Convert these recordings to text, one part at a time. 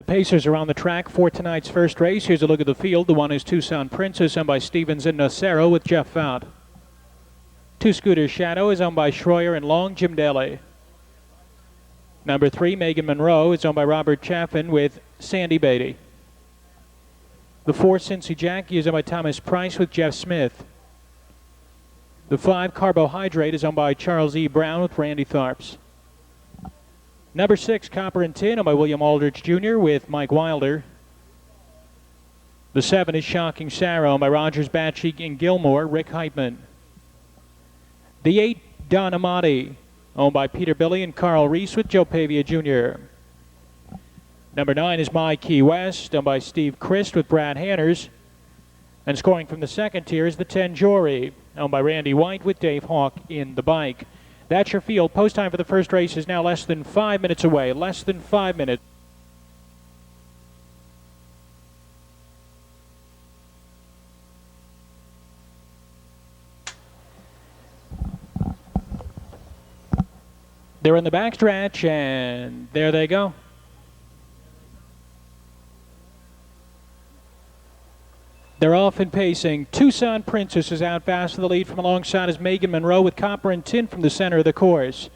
Pacers are on the track for tonight's first race. Here's a look at the field. The one is Tucson Princess, owned by Stevens and Nocero with Jeff Fout. Two Scooter Shadow is owned by Schroyer and Long, Jim Daly. Number 3, Megan Monroe, is owned by Robert Chaffin with Sandy Beatty. The 4, Cincy Jackie, is owned by Thomas Price with Jeff Smith. The 5, Carbohydrate, is owned by Charles E. Brown with Randy Tharps. Number 6, Copper and Tin, owned by William Aldrich Jr. with Mike Wilder. The 7 is Shocking Sarah, owned by Rogers, Batchy, and Gilmore, Rick Heitman. The 8, Don Amati, owned by Peter Billy and Carl Reese with Joe Pavia Jr. Number 9 is My Key West, owned by Steve Christ with Brad Hanners. And scoring from the second tier is the 10, Jory, owned by Randy White with Dave Hawk in the bike. That's your field. Post time for the first race is now less than 5 minutes away. Less than 5 minutes. They're in the backstretch, and there they go. They're off and pacing. Tucson Princess is out fast for the lead. From alongside is Megan Monroe with Copper and Tin from the center of the course.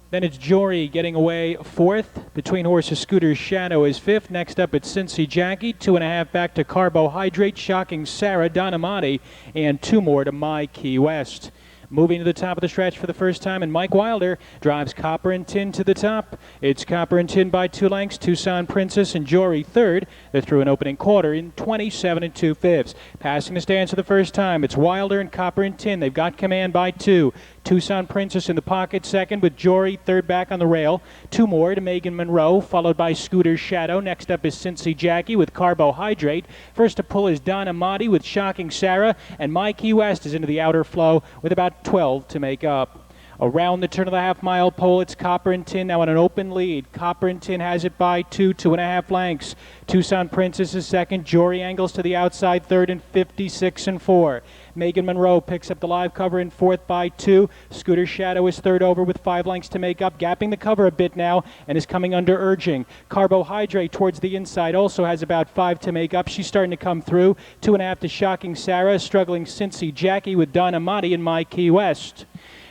Then it's Jory getting away 4th. Between horses, Scooter Shadow is 5th. Next up, it's Cincy Jackie. 2.5 back to Carbohydrate, Shocking Sarah, Donamati, and 2 more to My Key West. Moving to the top of the stretch for the first time, and Mike Wilder drives Copper and Tin to the top. It's Copper and Tin by 2 lengths, Tucson Princess and Jory 3rd. They're through an opening quarter in 27 2/5. Passing the stands for the first time, it's Wilder and Copper and Tin. They've got command by 2. Tucson Princess in the pocket 2nd, with Jory 3rd back on the rail. 2 more to Megan Monroe, followed by Scooter Shadow. Next up is Cincy Jackie with Carbohydrate. First to pull is Don Amati with Shocking Sarah, and My Key West is into the outer flow with about 12 to make up. Around the turn of the half-mile pole, it's Copper and Tin now on an open lead. Copper and Tin has it by 2.5 lengths. Tucson Princess is 2nd. Jory angles to the outside 3rd and 56 4. Megan Monroe picks up the live cover in 4th by 2. Scooter Shadow is 3rd over with 5 lengths to make up, gapping the cover a bit now and is coming under urging. Carbohydrate towards the inside also has about 5 to make up. She's starting to come through. 2.5 to Shocking Sarah, struggling Cincy Jackie with Don Amati and My Key West.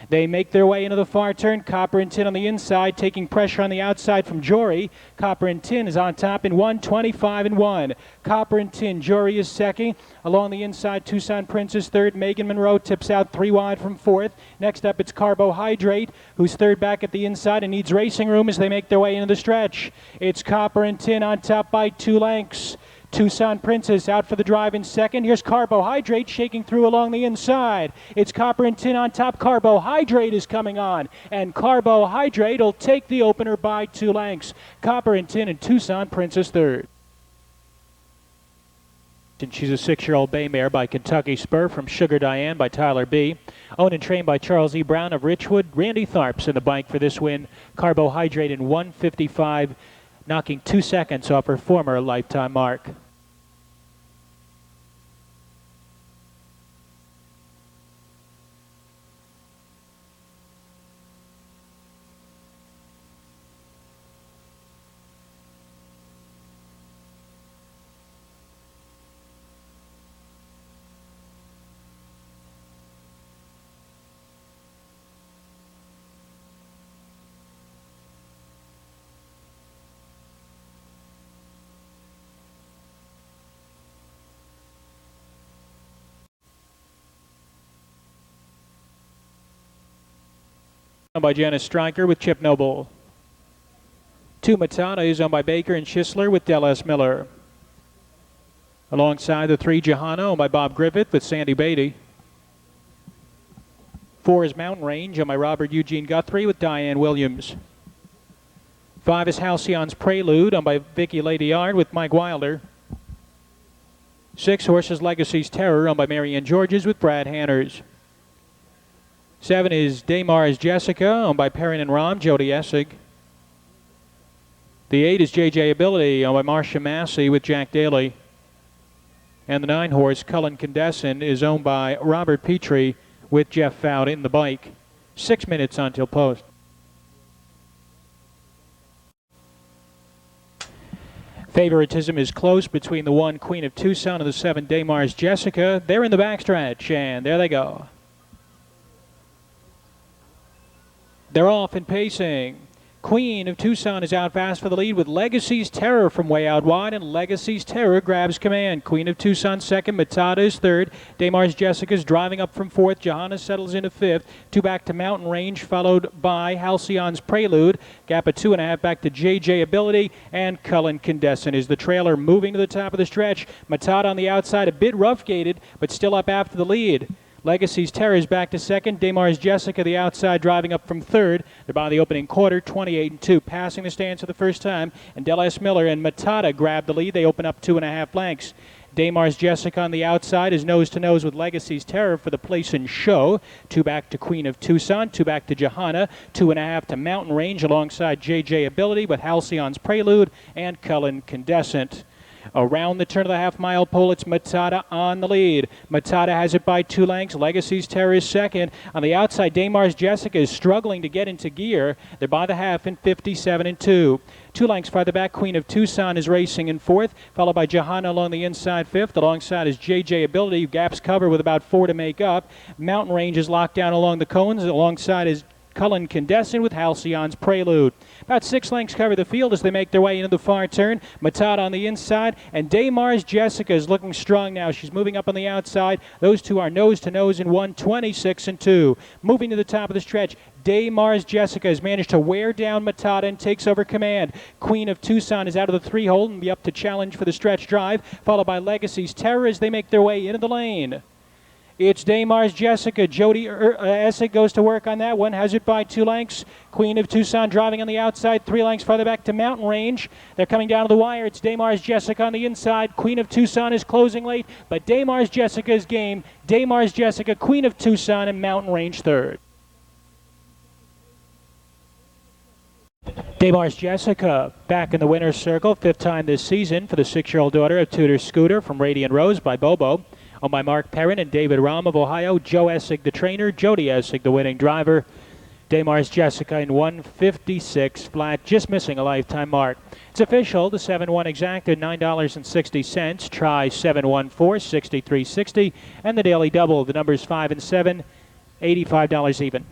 They make their way into the far turn. Copper and Tin on the inside, taking pressure on the outside from Jory. Copper and Tin is on top in 1:25 1. Copper and Tin, Jory is 2nd. Along the inside, Tucson Princess 3rd. Megan Monroe tips out 3 wide from 4th. Next up, it's Carbohydrate, who's 3rd back at the inside and needs racing room as they make their way into the stretch. It's Copper and Tin on top by 2 lengths. Tucson Princess out for the drive in 2nd. Here's Carbohydrate shaking through along the inside. It's Copper and Tin on top. Carbohydrate is coming on, and Carbohydrate will take the opener by 2 lengths. Copper and Tin and Tucson Princess 3rd. And she's a 6-year-old bay mare by Kentucky Spur from Sugar Diane by Tyler B. Owned and trained by Charles E. Brown of Richwood. Randy Tharps in the bike for this win. Carbohydrate in 1:55. Knocking 2 seconds off her former lifetime mark. Owned by Janice Stryker with Chip Noble. 2 Matata is owned by Baker and Schisler with Del S. Miller. Alongside the 3 Johanna, owned by Bob Griffith with Sandy Beatty. 4 is Mountain Range, owned by Robert Eugene Guthrie with Diane Williams. 5 is Halcyon's Prelude, owned by Vicky Ladyard with Mike Wilder. 6 horses Legacy's Terror, owned by Marianne Georges with Brad Hanners. 7 is Damar's Jessica, owned by Perrin and Rom, Jody Essig. The 8 is JJ Ability, owned by Marcia Massey with Jack Daly. And the 9 horse, Cullen Condescent, is owned by Robert Petrie with Jeff Fout in the bike. 6 minutes until post. Favoritism is close between the 1 Queen of Tucson and the 7 Damar's Jessica. They're in the backstretch, and there they go. They're off and pacing. Queen of Tucson is out fast for the lead with Legacy's Terror from way out wide, and Legacy's Terror grabs command. Queen of Tucson second, Matata is third. Damar's Jessica's driving up from fourth. Johanna settles into fifth. 2 back to Mountain Range, followed by Halcyon's Prelude. Gap of 2.5 back to JJ Ability, and Cullen Condescent is the trailer moving to the top of the stretch. Matata on the outside, a bit rough-gated, but still up after the lead. Legacy's Terror is back to second. Damar's Jessica, the outside, driving up from third. They're by the opening quarter, 28-2. Passing the stands for the first time, and Del S. Miller and Matata grab the lead. They open up 2.5 lengths. Damar's Jessica on the outside is nose-to-nose with Legacy's Terror for the place in show. 2 back to Queen of Tucson, 2 back to Johanna, 2.5 to Mountain Range alongside JJ Ability with Halcyon's Prelude and Cullen Condescent. Around the turn of the half-mile pole, it's Matata on the lead. Matata has it by 2 lengths. Legacy's Terror is second. On the outside, Damar's Jessica is struggling to get into gear. They're by the half in 57-2. 2 lengths farther back, Queen of Tucson is racing in fourth, followed by Johanna along the inside fifth. Alongside is JJ Ability. Gaps cover with about 4 to make up. Mountain Range is locked down along the cones. Alongside is Cullen Condescent with Halcyon's Prelude. About 6 lengths cover the field as they make their way into the far turn. Matata on the inside, and Damar's Jessica is looking strong now. She's moving up on the outside. Those two are nose-to-nose in 1:26-2. Moving to the top of the stretch, Damar's Jessica has managed to wear down Matata and takes over command. Queen of Tucson is out of the 3-hole and be up to challenge for the stretch drive, followed by Legacy's Terror as they make their way into the lane. It's Damar's Jessica. Jody Essig goes to work on that one. Has it by 2 lengths. Queen of Tucson driving on the outside. 3 lengths farther back to Mountain Range. They're coming down to the wire. It's Damar's Jessica on the inside. Queen of Tucson is closing late, but Damar's Jessica's game. Damar's Jessica, Queen of Tucson, and Mountain Range third. Damar's Jessica back in the winner's circle. 5th time this season for the 6-year-old daughter of Tudor Scooter from Radiant Rose by Bobo. Owned by Mark Perrin and David Rahm of Ohio. Joe Essig, the trainer. Jody Essig, the winning driver. Damar's Jessica in 156 flat, just missing a lifetime mark. It's official. The 7-1 exacted $9.60. Try 714 $63.60, and the daily double. The numbers 5 and 7, $85 even.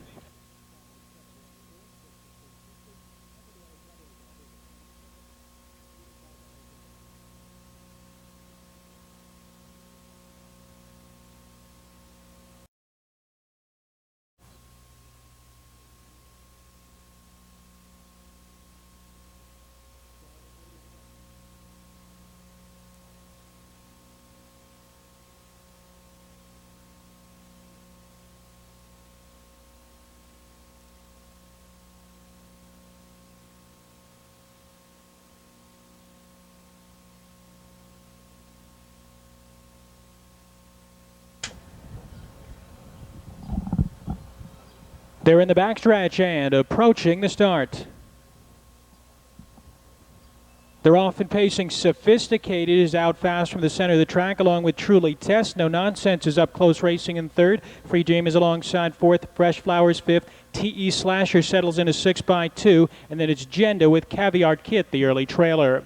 They're in the backstretch and approaching the start. They're off and pacing. Sophisticated is out fast from the center of the track, along with Truly Test. No Nonsense is up close racing in third. Free Dream is alongside fourth. Fresh Flowers fifth. T.E. Slasher settles in a 6x2. And then it's Genda with Caviar Kit, the early trailer.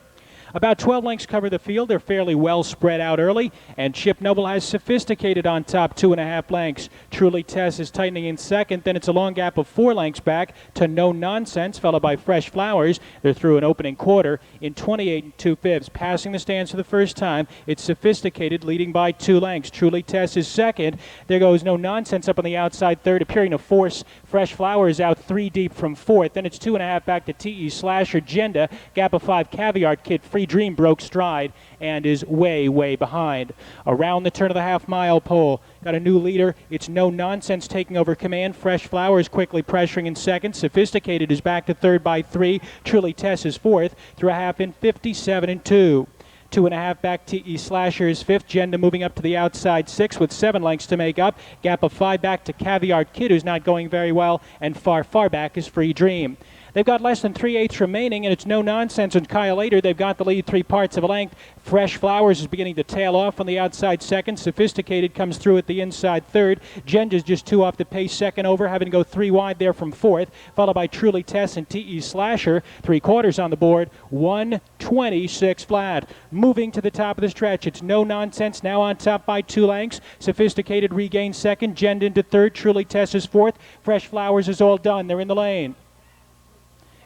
About 12 lengths cover the field. They're fairly well spread out early. And Chip Noble has Sophisticated on top, 2.5 lengths. Truly Test is tightening in second. Then it's a long gap of 4 lengths back to No Nonsense, followed by Fresh Flowers. They're through an opening quarter in 28 2/5. Passing the stands for the first time, it's Sophisticated leading by 2 lengths. Truly Test is second. There goes No Nonsense up on the outside third, appearing to force Fresh Flowers out 3 deep from fourth. Then it's 2.5 back to T.E. Slasher. Genda, gap of 5, Caviar Kid. Free Dream broke stride and is way, way behind. Around the turn of the half-mile pole, got a new leader. It's No Nonsense taking over command. Fresh Flowers quickly pressuring in second. Sophisticated is back to third by 3. Truly Tess is fourth through a half in 57-2. 2.5 back, T.E. Slasher is fifth. Genda moving up to the outside 6 with 7 lengths to make up. Gap of 5 back to Caviar Kid, who's not going very well. And far, far back is Free Dream. They've got less than 3/8 remaining, and it's No Nonsense and Kyle Later. They've got the lead 3/4 of a length. Fresh Flowers is beginning to tail off on the outside second. Sophisticated comes through at the inside third. Genda's just 2 off the pace second over, having to go 3 wide there from fourth, followed by Truly Tess and T.E. Slasher. 3/4 on the board, 1:26 flat. Moving to the top of the stretch, it's No Nonsense now on top by 2 lengths. Sophisticated regains second. Genda into third. Truly Tess is fourth. Fresh Flowers is all done. They're in the lane.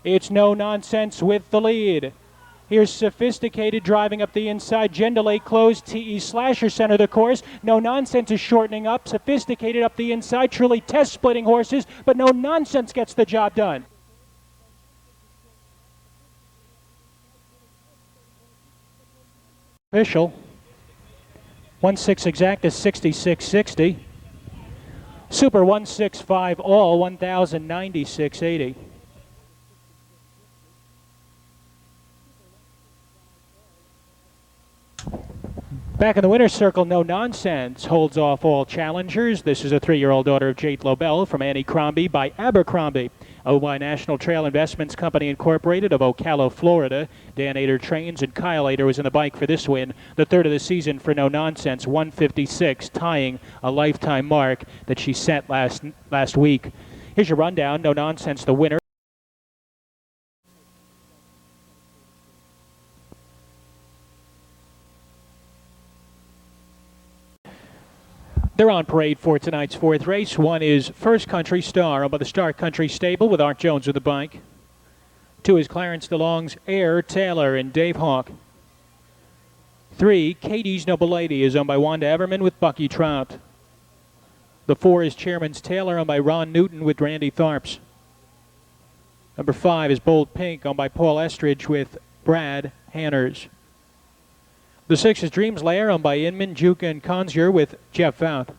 It's No Nonsense with the lead. Here's Sophisticated driving up the inside. Genda late close. T.E. Slasher center the course. No Nonsense is shortening up. Sophisticated up the inside. Truly Test splitting horses, but No Nonsense gets the job done. Official. 1/6 exact is 66.60. Super 165 all 1,096.80. Back in the winner's circle, No Nonsense holds off all challengers. This is a 3-year-old daughter of Jade Lobel from Annie Crombie by Abercrombie, owned by National Trail Investments Company Incorporated of Ocala, Florida. Dan Ader trains, and Kyle Ader was in the bike for this win, the third of the season for No Nonsense, 156, tying a lifetime mark that she set last week. Here's your rundown. No Nonsense, the winner. They're on parade for tonight's 4th race. 1 is First Country Star, owned by the Star Country Stable with Art Jones with the bike. 2 is Clarence DeLong's Air Taylor and Dave Hawk. 3, Katie's Noble Lady, is owned by Wanda Everman with Bucky Trout. The 4 is Chairman's Taylor, owned by Ron Newton with Randy Tharps. Number 5 is Bold Pink, owned by Paul Estridge with Brad Hanners. The 6 is Dreams Lair, owned by Inman, Juke, and Consier with Jeff Fount.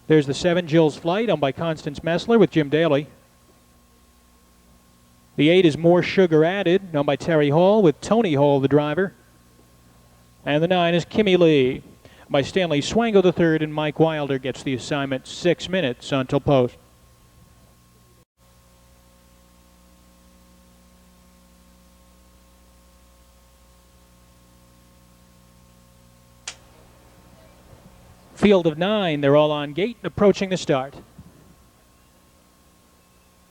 There's the 7, Jill's Flight, owned by Constance Messler with Jim Daly. The 8 is More Sugar Added, owned by Terry Hall with Tony Hall, the driver. And the 9 is Kimmy Lee, by Stanley Swango III, and Mike Wilder gets the assignment. 6 minutes until post. Field of 9, they're all on gate, approaching the start.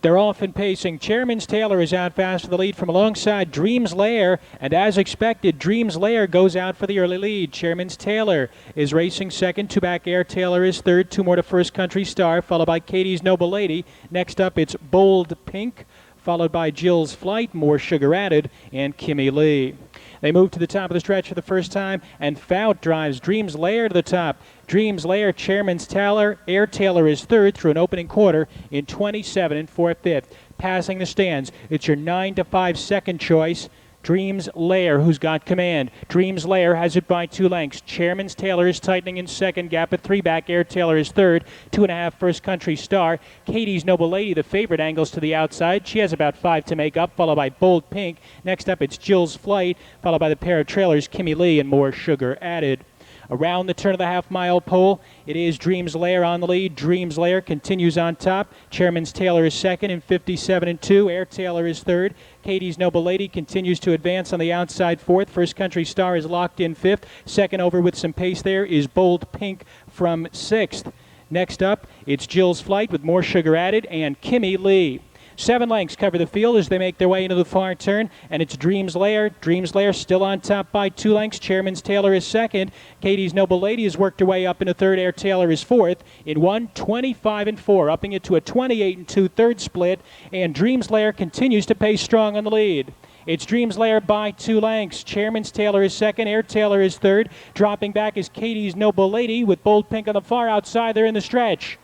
They're off and pacing. Chairman's Taylor is out fast for the lead from alongside Dreams Lair, and as expected, Dreams Lair goes out for the early lead. Chairman's Taylor is racing second. 2 back Air Taylor is third. 2 more to First Country Star, followed by Katie's Noble Lady. Next up, it's Bold Pink, followed by Jill's Flight, More Sugar Added, and Kimmy Lee. They move to the top of the stretch for the first time, and Fount drives Dreams Lair to the top. Dreams Lair, Chairman's Taylor, Air Taylor is third through an opening quarter in 27 and 4/5. Passing the stands, it's your 9 to 5 second choice. Dreams Lair, who's got command. Dreams Lair has it by 2 lengths. Chairman's Taylor is tightening in second. Gap at 3 back. Air Taylor is third. 2.5 First Country Star. Katie's Noble Lady, the favorite, angles to the outside. She has about 5 to make up, followed by Bold Pink. Next up, it's Jill's Flight, followed by the pair of trailers, Kimmy Lee and More Sugar Added. Around the turn of the half-mile pole, it is Dreams Lair on the lead. Dreams Lair continues on top. Chairman's Taylor is second in 57 and 2. Air Taylor is third. Katie's Noble Lady continues to advance on the outside fourth. First Country Star is locked in fifth. Second over with some pace there is Bold Pink from sixth. Next up, it's Jill's Flight with More Sugar Added and Kimmy Lee. 7 lengths cover the field as they make their way into the far turn, and it's Dreams Lair. Dreams Lair still on top by 2 lengths. Chairman's Taylor is second. Katie's Noble Lady has worked her way up into third. Air Taylor is fourth in 1:25 and 4, upping it to a 28 and 2 third split, and Dreams Lair continues to pace strong on the lead. It's Dreams Lair by 2 lengths. Chairman's Taylor is second. Air Taylor is third. Dropping back is Katie's Noble Lady with Bold Pink on the far outside there in the stretch.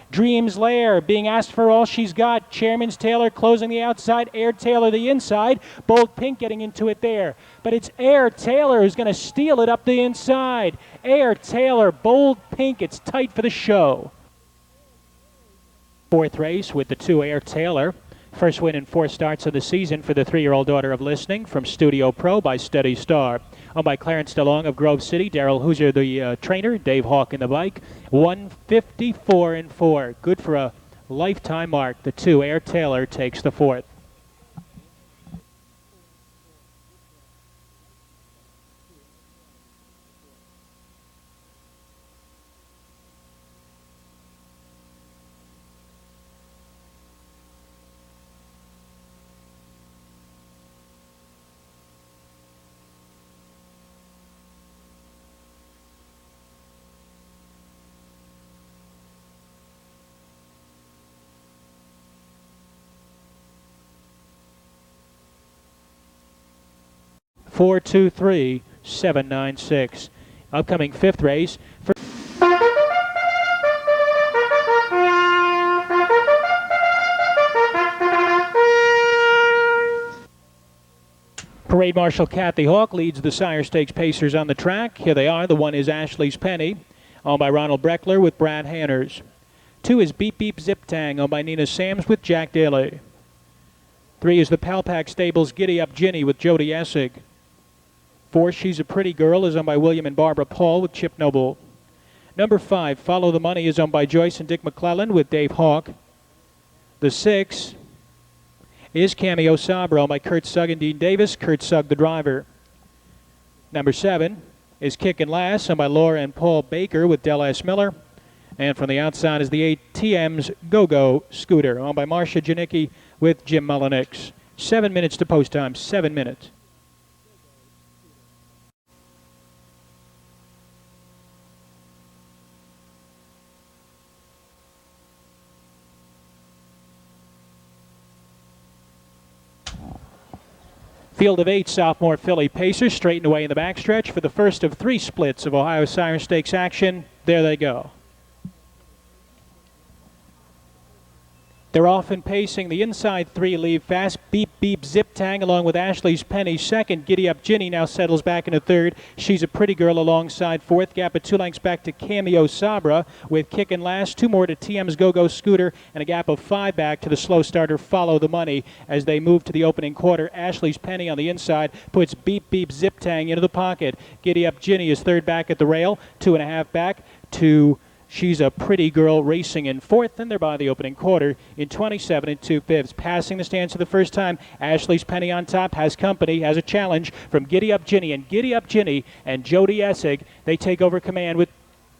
Dreams Lair being asked for all she's got. Chairman's Taylor closing the outside. Air Taylor the inside. Bold Pink getting into it there. But it's Air Taylor who's going to steal it up the inside. Air Taylor, Bold Pink, it's tight for the show. 4th race with the 2 Air Taylor. First win in 4 starts of the season for the 3-year-old daughter of Listening from Studio Pro by Steady Star. Owned by Clarence DeLong of Grove City. Daryl Hoosier, the trainer. Dave Hawk in the bike. 1:54 and 4. Good for a Lifetime Mark. The 2, Air Taylor, takes the 4th. Four, 2, 3, 7, 9, 6. Upcoming 5th race. Parade Marshal Kathy Hawk leads the Sire Stakes Pacers on the track. Here they are. The 1 is Ashley's Penny, owned by Ronald Breckler with Brad Hanners. 2 is Beep Beep Zip Tang, owned by Nina Sams with Jack Daly. 3 is the Palpak Stables Giddy Up Ginny with Jody Essig. 4, She's a Pretty Girl, is owned by William and Barbara Paul with Chip Noble. Number 5, Follow the Money, is owned by Joyce and Dick McClellan with Dave Hawk. The 6 is Cameo Sabra, owned by Kurt Sugg and Dean Davis. Kurt Sugg, the driver. Number 7 is Kickin' Lass, owned by Laura and Paul Baker with Del S. Miller. And from the outside is the 8 TM's Go-Go Scooter, owned by Marcia Janicki with Jim Mullenix. 7 minutes to post time, 7 minutes. Field of 8 sophomore filly Pacers straighten away in the backstretch for the first of 3 splits of Ohio Sire Stakes action. There they go. They're off and pacing. The inside 3 leave fast. Beep Beep Zip Tang along with Ashley's Penny second. Giddy Up Ginny now settles back into third. She's a Pretty Girl alongside fourth. Gap of 2 lengths back to Cameo Sabra with Kickin' Lass. 2 more to TM's Go-Go Scooter and a gap of 5 back to the slow starter Follow the Money. As they move to the opening quarter, Ashley's Penny on the inside puts Beep Beep Zip Tang into the pocket. Giddy Up Ginny is third back at the rail. 2.5 back to She's a Pretty Girl racing in fourth, and they're by the opening quarter in 27 2/5. Passing the stands for the first time, Ashley's Penny on top has company, has a challenge from Giddy Up Ginny, and Giddy Up Ginny and Jody Essig. They take over command with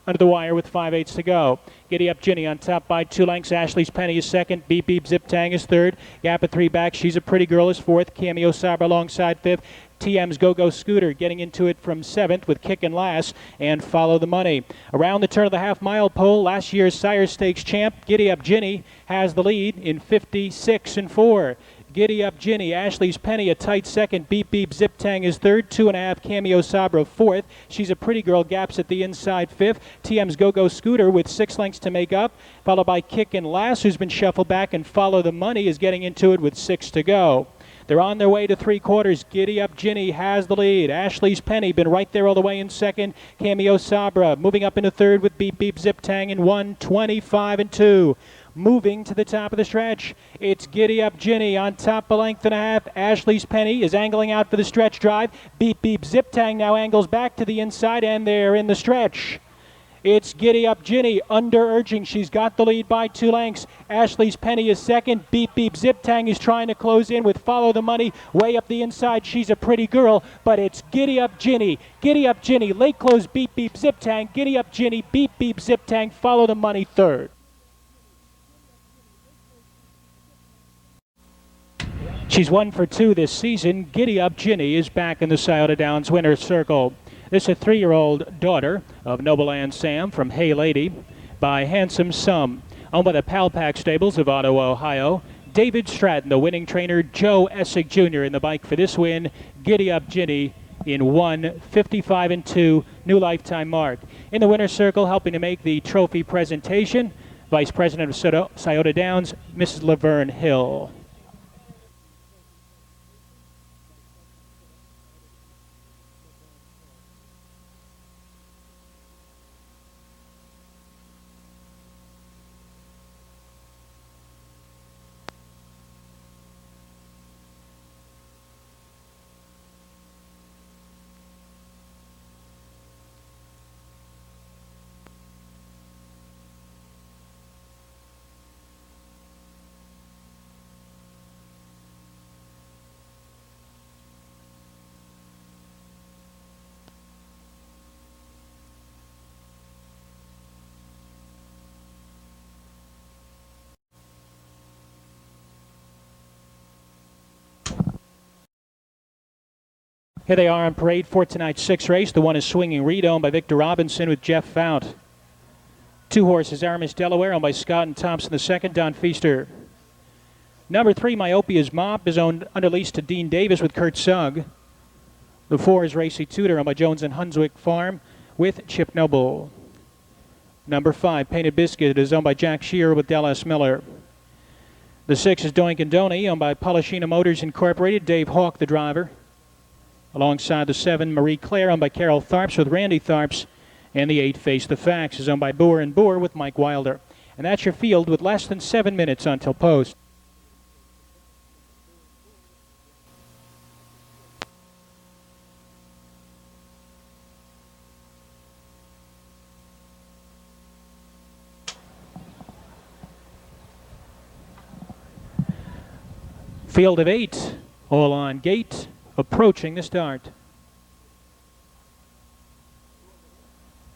under the wire with 5/8 to go. Giddy Up Ginny on top by 2 lengths. Ashley's Penny is second. Beep Beep Zip Tang is third. Gap of 3 back. She's a Pretty Girl is fourth. Cameo Sabra alongside fifth. TM's Go-Go Scooter getting into it from 7th with Kickin' Lass and Follow the Money. Around the turn of the half-mile pole, last year's Sire Stakes champ, Giddy Up Ginny, has the lead in 56 4. Giddy Up Ginny, Ashley's Penny a tight second. Beep Beep Zip Tang is third. 2.5 Cameo Sabra fourth. She's a Pretty Girl gaps at the inside fifth. TM's Go-Go Scooter with 6 lengths to make up, followed by Kickin' Lass, who's been shuffled back, and Follow the Money is getting into it with 6 to go. They're on their way to 3/4. Giddy Up Ginny has the lead. Ashley's Penny been right there all the way in second. Cameo Sabra moving up into third with Beep Beep Zip Tang in 1:25 2. Moving to the top of the stretch, it's Giddy Up Ginny on top a length and a half. Ashley's Penny is angling out for the stretch drive. Beep Beep Zip Tang now angles back to the inside, and they're in the stretch. It's Giddy Up Ginny under urging. She's got the lead by 2 lengths. Ashley's Penny is second. Beep Beep Zip Tang is trying to close in with Follow the Money way up the inside. She's a Pretty Girl, but it's Giddy Up Ginny. Giddy Up Ginny, late close Beep Beep Zip Tang. Giddy Up Ginny, Beep Beep Zip Tang, Follow the Money third. She's 1 for 2 this season. Giddy Up Ginny is back in the Scioto Downs winner's circle. This is a 3-year-old daughter of Noble Ann Sam from Hey Lady by Handsome Sum, owned by the Palpak Stables of Ottawa, Ohio. David Stratton, the winning trainer. Joe Essig Jr. in the bike for this win. Giddy Up Ginny in 1:55 2, new lifetime mark. In the winner's circle, helping to make the trophy presentation, Vice President of Scioto Downs, Mrs. Laverne Hill. Here they are on parade for tonight's sixth race. The one is Swinging Reed, owned by Victor Robinson with Jeff Fount. 2 horses, Aramis Delaware, owned by Scott and Thompson. The second, Don Feaster. Number 3, Myopia's Mop, is owned under lease to Dean Davis with Kurt Sugg. The 4 is Racy Tudor, owned by Jones and Hunswick Farm with Chip Noble. Number 5, Painted Biscuit, is owned by Jack Shearer with Dallas Miller. The 6 is Doink and Donny, owned by Polishina Motors Incorporated, Dave Hawk, the driver. Alongside the 7, Marie Claire, owned by Carol Tharps with Randy Tharps. And the 8, Face the Facts, is owned by Boer and Boer with Mike Wilder. And that's your field with less than 7 minutes until post. Field of 8, all on gate, approaching the start.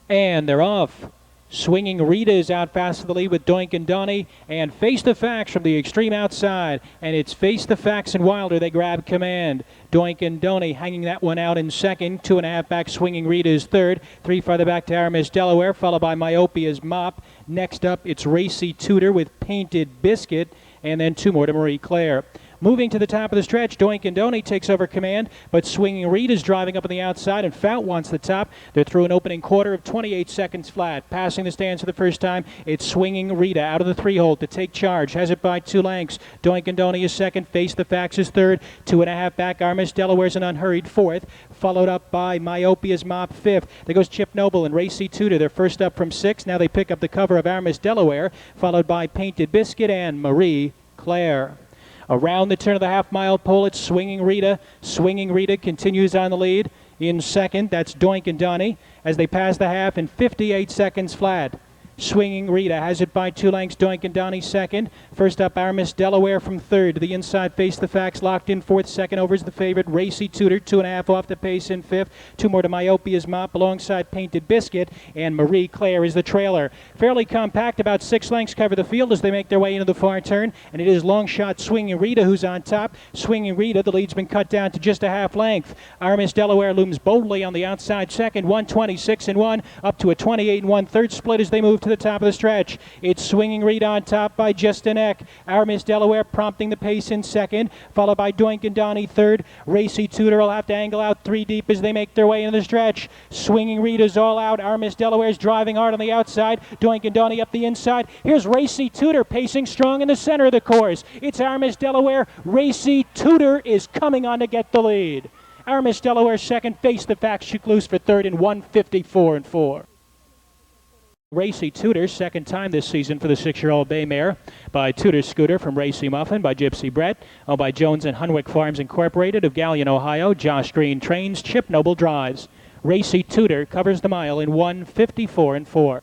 And they're off. Swinging Rita is out fast to the lead with Doink and Donny, and Face the Facts from the extreme outside. And it's Face the Facts and Wilder. They grab command. Doink and Donny hanging that one out in second. 2.5 back, Swinging Rita is third. 3 farther back to Aramis Delaware, followed by Myopia's Mop. Next up, it's Racy Tudor with Painted Biscuit, and then 2 more to Marie Claire. Moving to the top of the stretch, Doink and Donny takes over command, but Swinging Reed is driving up on the outside, and Fount wants the top. They're through an opening quarter of 28 seconds flat. Passing the stands for the first time, it's Swinging Rita out of the 3-hole to take charge. Has it by 2 lengths. Doink and Donny is second. Face the Facts is third. 2.5 back, Aramis Delaware's an unhurried fourth, followed up by Myopia's Mop fifth. There goes Chip Noble and Racy Tudor. They're first up from 6. Now they pick up the cover of Aramis Delaware, followed by Painted Biscuit and Marie Claire. Around the turn of the half-mile pole, it's Swinging Rita. Swinging Rita continues on the lead. In second, that's Doink and Donny as they pass the half in 58 seconds flat. Swinging Rita has it by 2 lengths. Doink and Donny second. First up, Aramis Delaware from third. To the inside, Face the Facts locked in fourth. Second over is the favorite, Racy Tudor. 2.5 off the pace in fifth. 2 more to Myopia's Mop alongside Painted Biscuit, and Marie Claire is the trailer. Fairly compact, about 6 lengths cover the field as they make their way into the far turn, and it is long shot Swinging Rita who's on top. Swinging Rita, the lead's been cut down to just a half length. Aramis Delaware looms boldly on the outside second, 126-1, up to a 28-1 third split as they move to the top of the stretch. It's Swinging Reed on top by just a neck. Aramis Delaware prompting the pace in second, followed by Doink and Donny third. Racy Tudor will have to angle out 3 deep as they make their way into the stretch. Swinging Reed is all out. Aramis Delaware's driving hard on the outside. Doink and Donny up the inside. Here's Racy Tudor pacing strong in the center of the course. It's Aramis Delaware. Racy Tudor is coming on to get the lead. Aramis Delaware second. Face the Facts shoot loose for third in 154-4. Racy Tudor, second time this season for the 6-year-old bay mare, by Tudor Scooter from Racy Muffin, by Gypsy Brett, owned by Jones and Hunwick Farms Incorporated of Galion, Ohio. Josh Green trains, Chip Noble drives. Racy Tudor covers the mile in 154-4.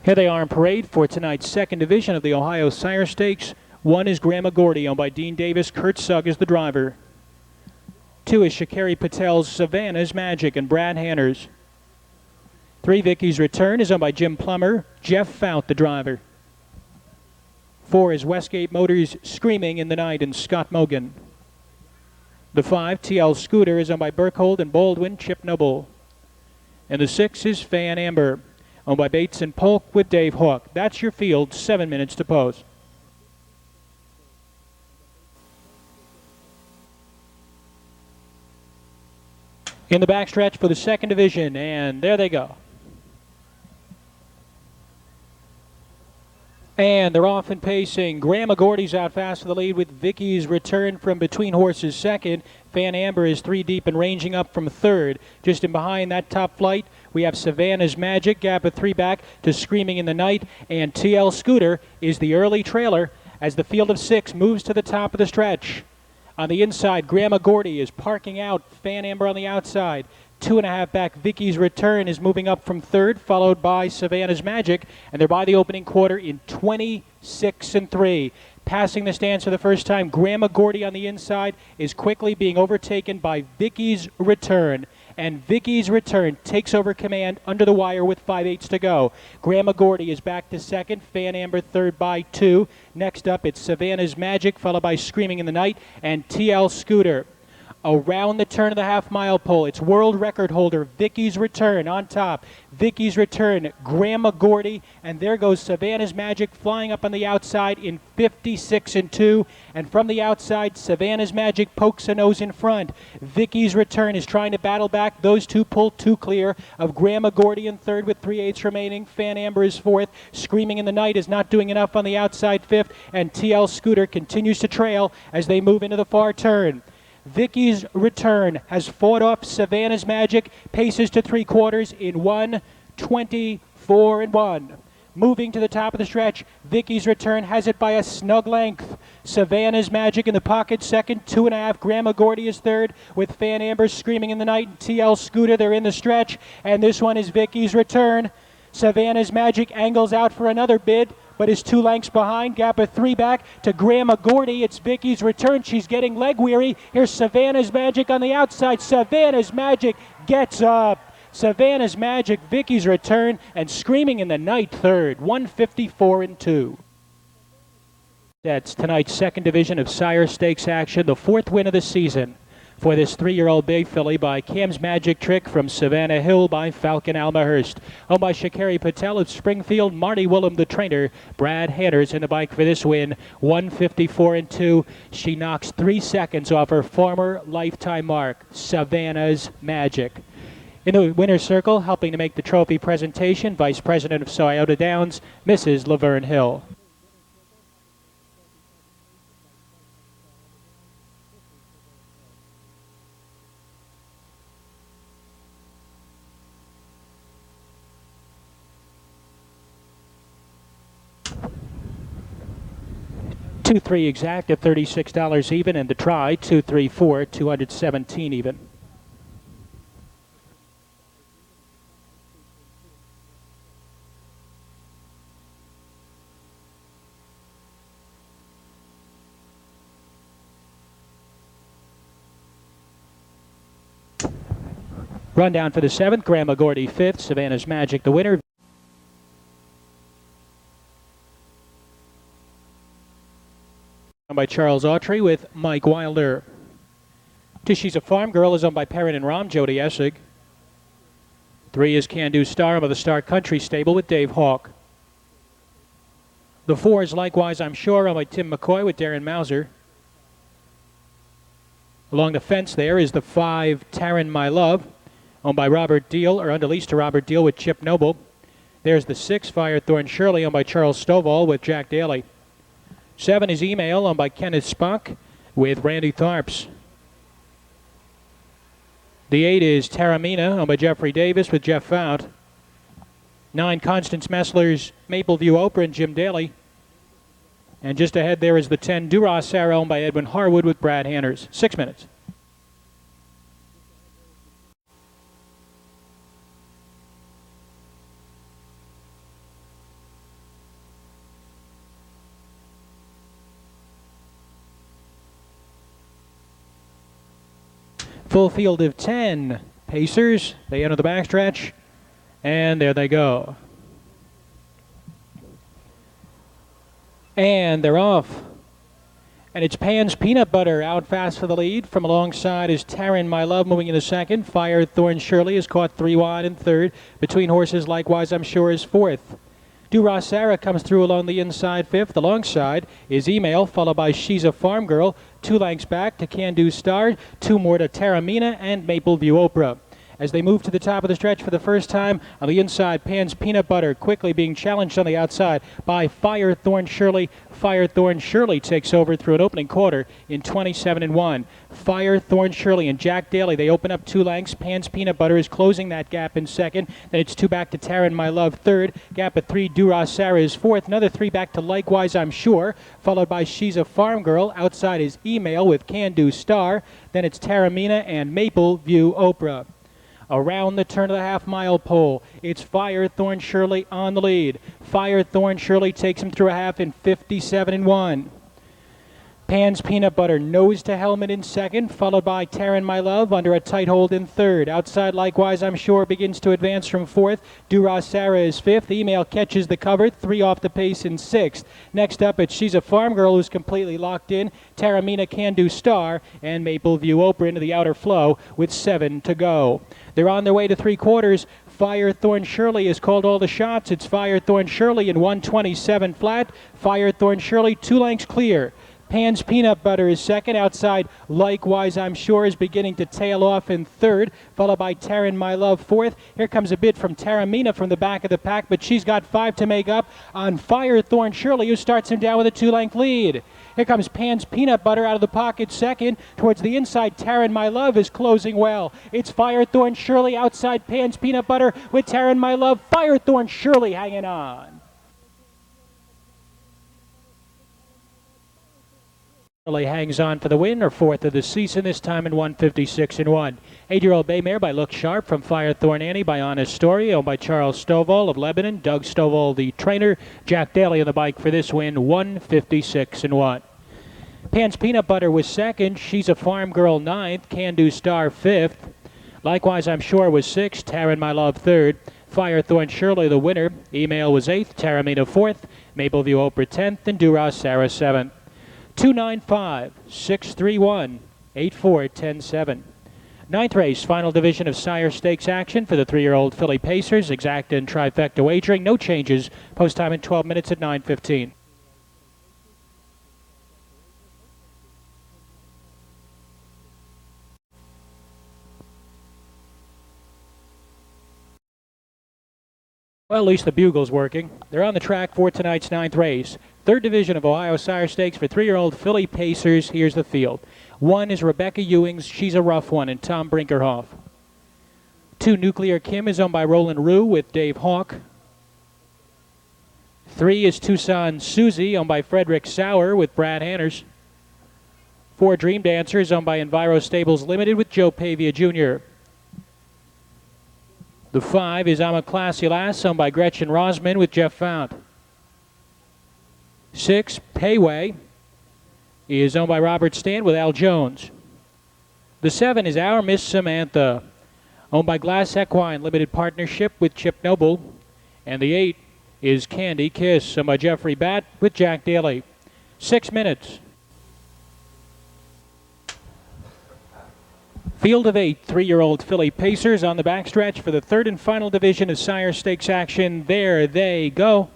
Here they are in parade for tonight's second division of the Ohio Sire Stakes. 1 is Grandma Gordy, owned by Dean Davis. Kurt Sugg is the driver. 2 is Shakari Patel's Savannah's Magic and Brad Hanners. 3, Vicky's Return, is owned by Jim Plummer. Jeff Fount, the driver. 4 is Westgate Motors Screaming in the Night and Scott Mogan. The 5, TL Scooter, is owned by Burkhold and Baldwin, Chip Noble. And the 6 is Fan Amber, owned by Bates and Polk with Dave Hawk. That's your field, 7 minutes to post. In the backstretch for the second division, and there they go. And they're off and pacing. Grandma Gordy's out fast for the lead with Vicky's Return from between horses second. Fan Amber is 3 deep and ranging up from third. Just in behind that top flight, we have Savannah's Magic, gap of 3 back to Screaming in the Night. And TL Scooter is the early trailer as the field of 6 moves to the top of the stretch. On the inside, Grandma Gordy is parking out. Fan Amber on the outside. 2.5 back, Vicky's Return is moving up from third, followed by Savannah's Magic, and they're by the opening quarter in 26-3. Passing the stands for the first time, Grandma Gordy on the inside is quickly being overtaken by Vicky's Return. And Vicky's Return takes over command under the wire with 5/8 to go. Grandma Gordy is back to second, Fan Amber third by 2. Next up, it's Savannah's Magic, followed by Screaming in the Night, and TL Scooter. Around the turn of the half-mile pole, it's world record holder Vicky's Return on top. Vicky's Return, Grandma Gordy, and there goes Savannah's Magic flying up on the outside in 56-2. And from the outside, Savannah's Magic pokes a nose in front. Vicky's Return is trying to battle back. Those two pull 2 clear of Grandma Gordy in third with 3/8 remaining. Fan Amber is fourth. Screaming in the Night is not doing enough on the outside fifth. And TL Scooter continues to trail as they move into the far turn. Vicky's Return has fought off Savannah's Magic, paces to 3/4 in 1:24-1. Moving to the top of the stretch, Vicky's Return has it by a snug length. Savannah's Magic in the pocket second, 2.5. Grandma Gordy is third with Fan Amber Screaming in the Night and TL Scooter. They're in the stretch, and this one is Vicky's Return. Savannah's Magic angles out for another bid, but is 2 lengths behind. Gap of 3 back to Grandma Gordy. It's Vicky's Return. She's getting leg weary. Here's Savannah's Magic on the outside. Savannah's Magic gets up. Savannah's Magic, Vicky's Return, and Screaming in the Night third. 154-2. That's tonight's second division of Sire Stakes action, the 4th win of the season for this 3-year-old Bay Filly by Cam's Magic Trick from Savannah Hill by Falcon Almahurst. Owned by Shakari Patel of Springfield, Marty Willem the trainer, Brad Hanners in the bike for this win, 154-2. She knocks 3 seconds off her former lifetime mark, Savannah's Magic. In the winner's circle, helping to make the trophy presentation, Vice President of Scioto Downs, Mrs. Laverne Hill. $2-3 exact at $36 even, and the try 2-3-4, $217 even. Rundown for the 7th, Grandma Gordy 5th, Savannah's Magic the winner. By Charles Autry with Mike Wilder. 2, She's a Farm Girl is owned by Perrin and Rom, Jody Essig. 3 is Can Do Star of the Star Country Stable with Dave Hawk. The 4 is Likewise I'm Sure owned by Tim McCoy with Darren Mauser. Along the fence there is the 5 Taryn My Love owned by Robert Deal, or under lease to Robert Deal with Chip Noble. There's the 6 Firethorn Shirley owned by Charles Stovall with Jack Daly. 7 is Email owned by Kenneth Spock with Randy Tharps. The 8 is Taramina owned by Jeffrey Davis with Jeff Fount. 9 Constance Messler's Mapleview Oprah and Jim Daly. And just ahead there is the 10 Duras Sarah owned by Edwin Harwood with Brad Hanners. 6 minutes. Full field of 10 pacers. They enter the backstretch, and there they go. And they're off. And it's Pan's Peanut Butter out fast for the lead. From alongside is Taryn My Love moving into second. Firethorn Shirley is caught 3 wide in third. Between horses, Likewise I'm Sure is fourth. Duras Sarah comes through along the inside fifth. Alongside is Email, followed by She's a Farm Girl. 2 lengths back to Can Do Star. 2 more to Taramina and Mapleview Oprah. as they move to the top of the stretch for the first time. On the inside, Pan's Peanut Butter quickly being challenged on the outside by Firethorn Shirley. Firethorn Shirley takes over through an opening quarter in 27-1. Firethorn Shirley and Jack Daly, they open up 2 lengths. Pan's Peanut Butter is closing that gap in second. Then it's 2 back to Taryn My Love third. Gap of 3, Dura Sarah is fourth. Another 3 back to Likewise I'm Sure, followed by She's a Farm Girl. Outside is Email with Can Do Star. Then it's Taramina and Maple View Oprah. Around the turn of the half-mile pole, it's Firethorn Shirley on the lead. Firethorn Shirley takes him through a half in 57-1. Pan's Peanut Butter nose to helmet in second, followed by Taryn My Love under a tight hold in third. Outside Likewise I'm Sure begins to advance from fourth. Dura Sarah is fifth. Email catches the cover, 3 off the pace in sixth. Next up, it's She's a Farm Girl who's completely locked in. Taramina Can Do Star and Maple View Oprah into the outer flow with 7 to go. They're on their way to 3/4. Firethorn Shirley has called all the shots. It's Firethorn Shirley in 127 flat. Firethorn Shirley 2 lengths clear. Pan's Peanut Butter is second. Outside, Likewise I'm Sure is beginning to tail off in third, followed by Taryn My Love fourth. Here comes a bid from Taramina from the back of the pack, but she's got 5 to make up on Firethorn Shirley, who starts him down with a 2-length lead. Here comes Pan's Peanut Butter out of the pocket second. Towards the inside, Taryn My Love is closing well. It's Firethorn Shirley outside Pan's Peanut Butter with Taryn My Love. Firethorn Shirley hanging on. Shirley hangs on for the win, or 4th of the season, this time in 156-1. 8-year-old bay mare by Look Sharp from Firethorn Annie by Honest Story, owned by Charles Stovall of Lebanon. Doug Stovall, the trainer. Jack Daly on the bike for this win, 156-1. Pan's Peanut Butter was second. She's a Farm Girl 9th. Can Do Star 5th. Likewise I'm Sure was 6th. Taryn My Love 3rd. Firethorn Shirley the winner. Email was 8th. Taramina 4th. Maple View Oprah 10th. And Dura Sarah 7th. 295, 631, 84-10-7. 9th race, final division of Sire Stakes action for the 3-year-old filly Pacers. Exacta and trifecta wagering. No changes. Post time in 12 minutes at 9:15. Well, at least the bugle's working. They're on the track for tonight's 9th race. 3rd division of Ohio Sire Stakes for 3-year-old filly Pacers. Here's the field. 1 is Rebecca Ewing's She's a Rough One and Tom Brinkerhoff. 2, Nuclear Kim is owned by Roland Rue with Dave Hawk. 3 is Tucson Susie, owned by Frederick Sauer with Brad Hanners. 4, Dream Dancer is owned by Enviro Stables Limited with Joe Pavia Jr. The 5 is I'm a Classy Lass, owned by Gretchen Rosman with Jeff Fount. 6, Payway, is owned by Robert Stan with Al Jones. The 7 is Our Miss Samantha, owned by Glass Equine Limited Partnership with Chip Noble. And the 8 is Candy Kiss, owned by Jeffrey Batt with Jack Daly. 6 minutes. Field of 8 3-year-old filly Pacers on the backstretch for the 3rd and final division of Sire Stakes action. There they go.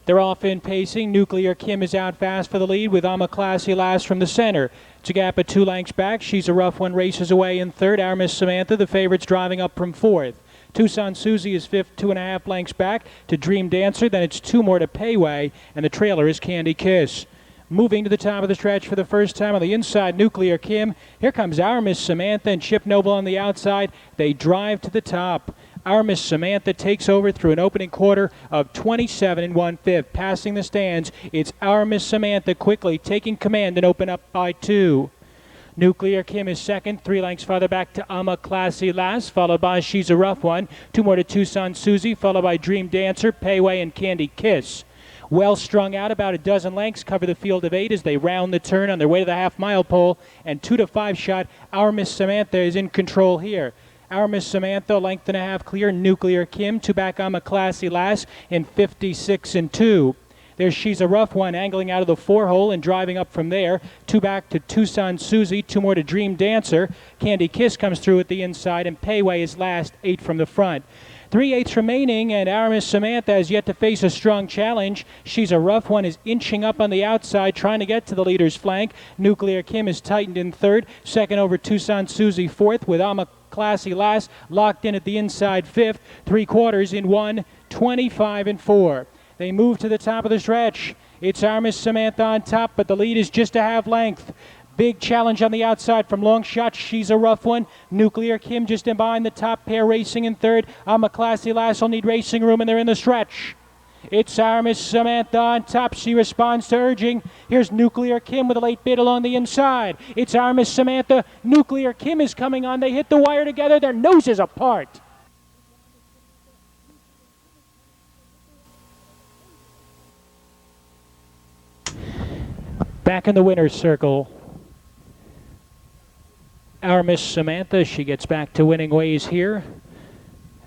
They're off in pacing. Nuclear Kim is out fast for the lead with I'm a Classy Lass from the center. It's a gap of 2 lengths back. She's a Rough One races away in 3rd. Our Miss Samantha, the favorite's driving up from 4th. Tucson Susie is 5th, 2.5 lengths back to Dream Dancer. Then it's 2 more to Payway, and the trailer is Candy Kiss. Moving to the top of the stretch for the first time on the inside, Nuclear Kim. Here comes Our Miss Samantha and Chip Noble on the outside. They drive to the top. Our Miss Samantha takes over through an opening quarter of 27 1/5. Passing the stands, it's Our Miss Samantha quickly taking command and open up by 2. Nuclear Kim is second, 3 lengths farther back to I'm a Classy Lass, followed by She's a Rough One. 2 more to Tucson Susie, followed by Dream Dancer, Payway, and Candy Kiss. Well strung out, about a dozen lengths, cover the field of 8 as they round the turn on their way to the half-mile pole. And 2 to 5 shot, Our Miss Samantha is in control here. Our Miss Samantha, length and a half clear. Nuclear Kim, 2 back I'm a Classy Lass in 56 2. There's She's a Rough One angling out of the 4-hole and driving up from there. 2 back to Tucson Susie, 2 more to Dream Dancer. Candy Kiss comes through at the inside, and Payway is last, 8 from the front. 3/8 remaining, and Our Miss Samantha has yet to face a strong challenge. She's a Rough One is inching up on the outside, trying to get to the leader's flank. Nuclear Kim is tightened in 3rd. 2nd over Tucson Susie 4th, with I'm a Classy Lass locked in at the inside fifth. 3/4 in 1:25.4. They move to the top of the stretch. It's Our Miss Samantha on top, but the lead is just a half length. Big challenge on the outside from Long Shot. She's a rough one. Nuclear Kim just in behind the top pair, racing in third. I'm a Classy Lass will need racing room, and they're in the stretch. It's Our Miss Samantha on top. She responds to urging. Here's Nuclear Kim with a late bid along the inside. It's Our Miss Samantha. Nuclear Kim is coming on. They hit the wire together. Their noses apart. Back in the winner's circle, Our Miss Samantha. She gets back to winning ways here.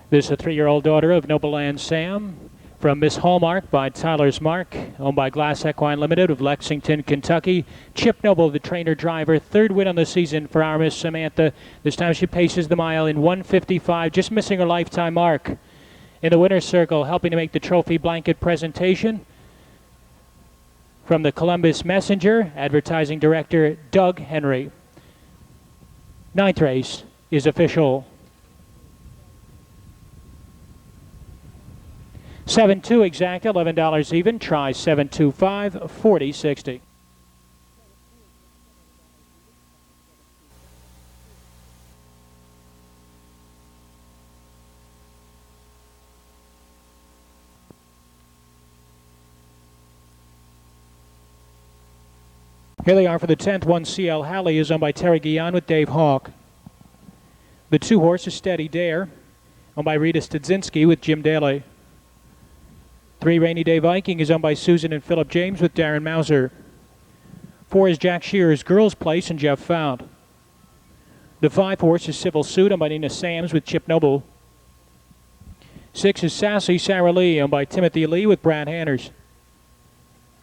This is a 3-year-old daughter of Nobleland Sam. From Miss Hallmark by Tyler's Mark, owned by Glass Equine Limited of Lexington, Kentucky. Chip Noble, the trainer-driver, third win on the season for Our Miss Samantha. This time she paces the mile in 1:55, just missing her lifetime mark. In the winner's circle, helping to make the trophy blanket presentation, from the Columbus Messenger, advertising director Doug Henry. 9th race is official. 7-2 exact, $11 even. Try 7-2-5, 40-60. Here they are for the 10th one. CL Halley is owned by Terry Guillen with Dave Hawk. The 2 horse is Steady Dare, owned by Rita Studzinski with Jim Daly. 3 Rainy Day Viking is owned by Susan and Philip James with Darren Mauser. 4 is Jack Shearer's Girls Place and Jeff Fount. The 5 horse is Civil Suit, owned by Nina Sams with Chip Noble. 6 is Sassy Sarah Lee, owned by Timothy Lee with Brad Hanners.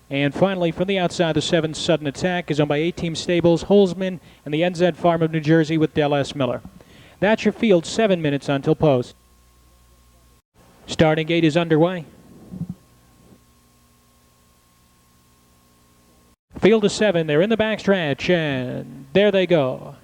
And finally, from the outside, the 7 Sudden Attack is owned by A-Team Stables, Holzman, and the NZ Farm of New Jersey with Del S. Miller. That's your field, 7 minutes until post. Starting gate is underway. Field of 7, they're in the backstretch, and there they go.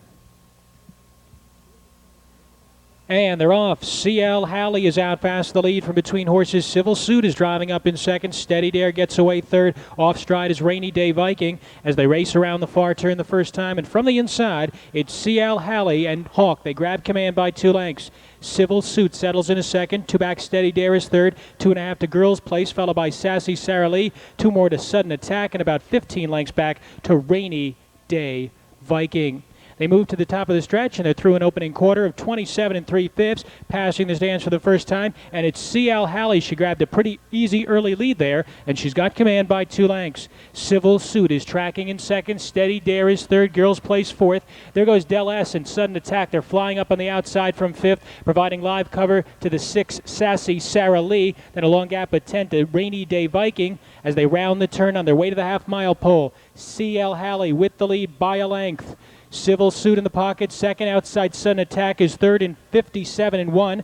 And they're off. CL Halley is out fast the lead from between horses. Civil Suit is driving up in second. Steady Dare gets away third. Off stride is Rainy Day Viking as they race around the far turn the first time. And from the inside, it's CL Halley and Hawk. They grab command by 2 lengths. Civil Suit settles in a second. 2 back, Steady Dare is third. 2.5 to Girls Place, followed by Sassy Sarah Lee. 2 more to Sudden Attack, and about 15 lengths back to Rainy Day Viking. They move to the top of the stretch, and they're through an opening quarter of 27 3/5, passing the stands for the first time. And it's CL Halley. She grabbed a pretty easy early lead there, and she's got command by 2 lengths. Civil Suit is tracking in second. Steady Dare is third. Girls Place fourth. There goes Del S and Sudden Attack. They're flying up on the outside from fifth, providing live cover to the 6 Sassy Sarah Lee. Then a long gap of 10 to Rainy Day Viking as they round the turn on their way to the half-mile pole. CL Halley with the lead by a length. Civil Suit in the pocket, second. Outside Sudden Attack is third in 57-1.